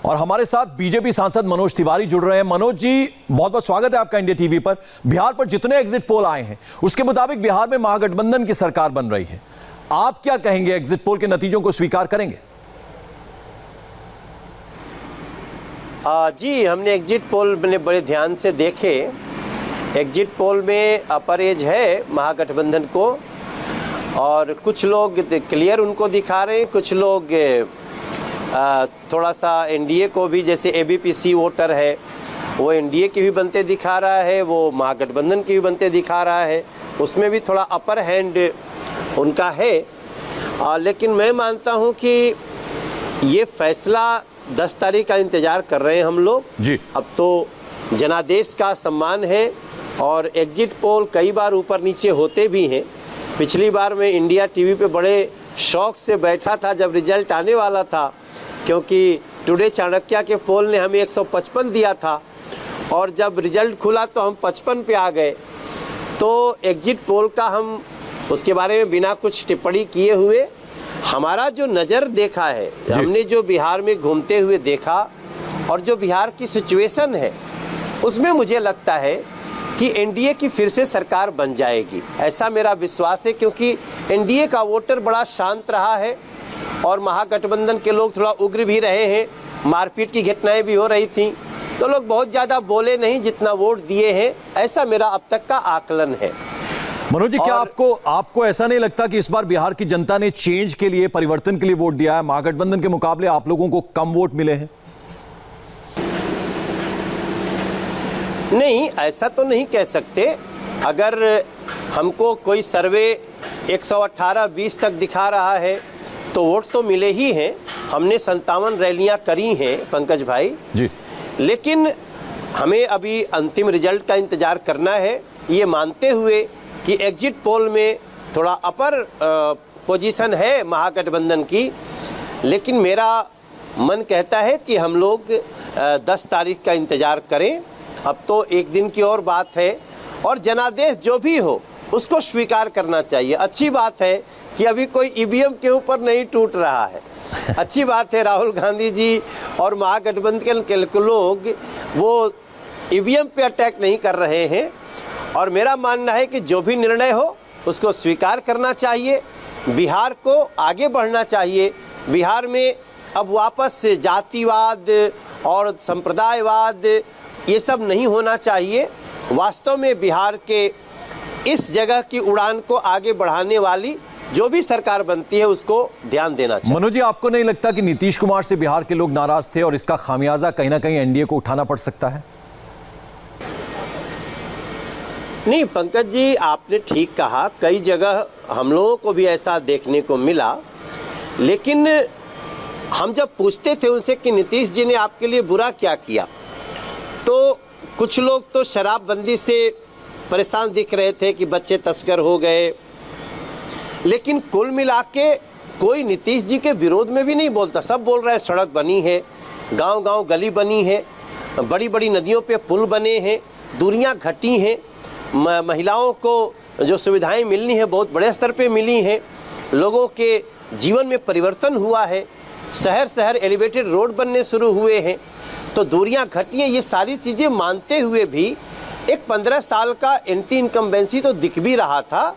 और हमारे साथ बीजेपी सांसद मनोज तिवारी जुड़ रहे हैं। मनोज जी, बहुत बहुत स्वागत है आपका इंडिया टीवी पर। बिहार पर जितने एग्जिट पोल आए हैं उसके मुताबिक बिहार में महागठबंधन की सरकार बन रही है। आप क्या कहेंगे, एग्जिट पोल के नतीजों को स्वीकार करेंगे? जी, हमने एग्जिट पोल में बड़े ध्यान से देखे। एग्जिट पोल में अपर एज है महागठबंधन को, और कुछ लोग क्लियर उनको दिखा रहे हैं, कुछ लोग थोड़ा सा एनडीए को भी, जैसे एबीपीसी वोटर है वो एनडीए की भी बनते दिखा रहा है, वो महागठबंधन की भी बनते दिखा रहा है, उसमें भी थोड़ा अपर हैंड उनका है। लेकिन मैं मानता हूं कि ये फैसला 10 तारीख का इंतज़ार कर रहे हैं हम लोग जी। अब तो जनादेश का सम्मान है, और एग्जिट पोल कई बार ऊपर नीचे होते भी हैं। पिछली बार मैं इंडिया टीवी पे बड़े शौक से बैठा था जब रिजल्ट आने वाला था, क्योंकि टुडे चाणक्य के पोल ने हमें 155 दिया था, और जब रिजल्ट खुला तो हम 55 पे आ गए। तो एग्जिट पोल का हम उसके बारे में बिना कुछ टिप्पणी किए हुए, हमारा जो नज़र देखा है, हमने जो बिहार में घूमते हुए देखा और जो बिहार की सिचुएशन है, उसमें मुझे लगता है कि एनडीए की फिर से सरकार बन जाएगी, ऐसा मेरा विश्वास है। क्योंकि एनडीए का वोटर बड़ा शांत रहा है और महागठबंधन के लोग थोड़ा उग्र भी रहे हैं, मारपीट की घटनाएं भी हो रही थी, तो लोग बहुत ज़्यादा बोले नहीं जितना वोट दिए हैं, ऐसा मेरा अब तक का आकलन है। मनोज जी, क्या आपको ऐसा नहीं लगता कि इस बार बिहार की जनता ने चेंज के लिए, परिवर्तन के लिए वोट दिया है? महागठबंधन के मुकाबले आप लोगों को कम वोट मिले हैं? नहीं, ऐसा तो नहीं कह सकते। अगर हमको कोई सर्वे 118-20 तक दिखा रहा है तो वोट तो मिले ही हैं। हमने 57 रैलियां करी हैं पंकज भाई जी, लेकिन हमें अभी अंतिम रिजल्ट का इंतजार करना है, ये मानते हुए कि एग्जिट पोल में थोड़ा अपर पोजीशन है महागठबंधन की। लेकिन मेरा मन कहता है कि हम लोग 10 तारीख का इंतज़ार करें। अब तो एक दिन की और बात है, और जनादेश जो भी हो उसको स्वीकार करना चाहिए। अच्छी बात है कि अभी कोई ईवीएम के ऊपर नहीं टूट रहा है। अच्छी बात है राहुल गांधी जी और महागठबंधन के लोग वो ईवीएम पे अटैक नहीं कर रहे हैं, और मेरा मानना है कि जो भी निर्णय हो उसको स्वीकार करना चाहिए। बिहार को आगे बढ़ना चाहिए। बिहार में अब वापस से जातिवाद और संप्रदायवाद ये सब नहीं होना चाहिए। वास्तव में बिहार के इस जगह की उड़ान को आगे बढ़ाने वाली जो भी सरकार बनती है उसको ध्यान देना चाहिए। मनोज जी, आपको नहीं लगता कि नीतीश कुमार से बिहार के लोग नाराज थे और इसका खामियाजा कहीं ना कहीं एनडीए को उठाना पड़ सकता है? नहीं पंकज जी, आपने ठीक कहा, कई जगह हम लोगों को भी ऐसा देखने को मिला। लेकिन हम जब पूछते थे उनसे कि नीतीश जी ने आपके लिए बुरा क्या किया, तो कुछ लोग तो शराबबंदी से परेशान दिख रहे थे कि बच्चे तस्कर हो गए, लेकिन कुल मिला के कोई नीतीश जी के विरोध में भी नहीं बोलता। सब बोल रहा है सड़क बनी है, गांव-गांव गली बनी है, बड़ी बड़ी नदियों पे पुल बने हैं, दूरियां घटी हैं, महिलाओं को जो सुविधाएं मिलनी है बहुत बड़े स्तर पे मिली हैं, लोगों के जीवन में परिवर्तन हुआ है, शहर शहर एलिवेटेड रोड बनने शुरू हुए हैं, तो दूरियां घटी हैं। ये सारी चीज़ें मानते हुए भी एक 15 साल का एंटी इनकम्बेंसी तो दिख भी रहा था,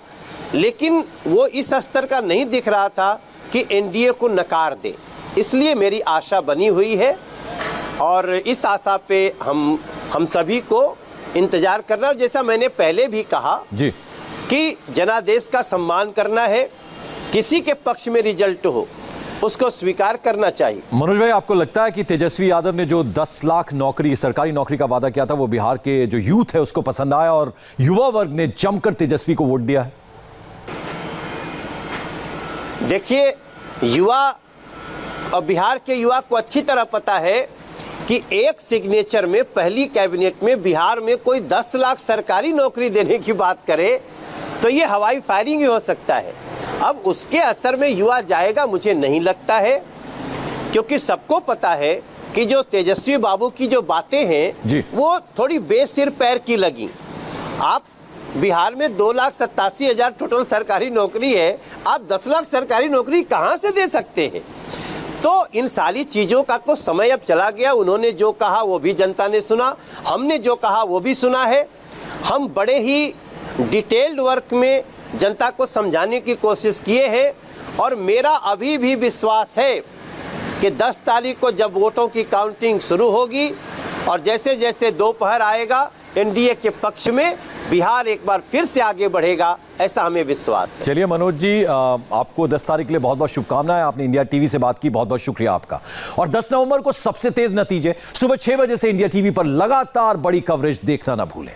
लेकिन वो इस स्तर का नहीं दिख रहा था कि एनडीए को नकार दे। इसलिए मेरी आशा बनी हुई है, और इस आशा पे हम सभी को इंतजार करना। और जैसा मैंने पहले भी कहा जी कि जनादेश का सम्मान करना है, किसी के पक्ष में रिजल्ट हो उसको स्वीकार करना चाहिए। मनोज भाई, आपको लगता है कि तेजस्वी यादव ने जो 10 लाख नौकरी, सरकारी नौकरी का वादा किया था, वो बिहार के जो यूथ है उसको पसंद आया और युवा वर्ग ने जमकर तेजस्वी को वोट दिया है? देखिए, युवा और बिहार के युवा को अच्छी तरह पता है कि एक सिग्नेचर में पहली कैबिनेट में बिहार में कोई 10 लाख सरकारी नौकरी देने की बात करे तो ये हवाई फायरिंग ही हो सकता है। अब उसके असर में युवा जाएगा मुझे नहीं लगता है, क्योंकि सबको पता है कि जो तेजस्वी बाबू की जो बातें हैं वो थोड़ी बेसिर पैर की लगी। आप बिहार में 2,87,000 टोटल सरकारी नौकरी है, आप 10 लाख सरकारी नौकरी कहाँ से दे सकते हैं? तो इन सारी चीज़ों का तो समय अब चला गया। उन्होंने जो कहा वो भी जनता ने सुना, हमने जो कहा वो भी सुना है। हम बड़े ही डिटेल्ड वर्क में जनता को समझाने की कोशिश किए हैं और मेरा अभी भी विश्वास है कि 10 तारीख को जब वोटों की काउंटिंग शुरू होगी और जैसे जैसे दोपहर आएगा एनडीए के पक्ष में बिहार एक बार फिर से आगे बढ़ेगा, ऐसा हमें विश्वास है। चलिए मनोज जी, आपको 10 तारीख के लिए बहुत बहुत शुभकामनाएं। आपने इंडिया टीवी से बात की, बहुत बहुत शुक्रिया आपका। और 10 नवंबर को सबसे तेज नतीजे सुबह 6 बजे से इंडिया टीवी पर लगातार बड़ी कवरेज देखना ना भूलें।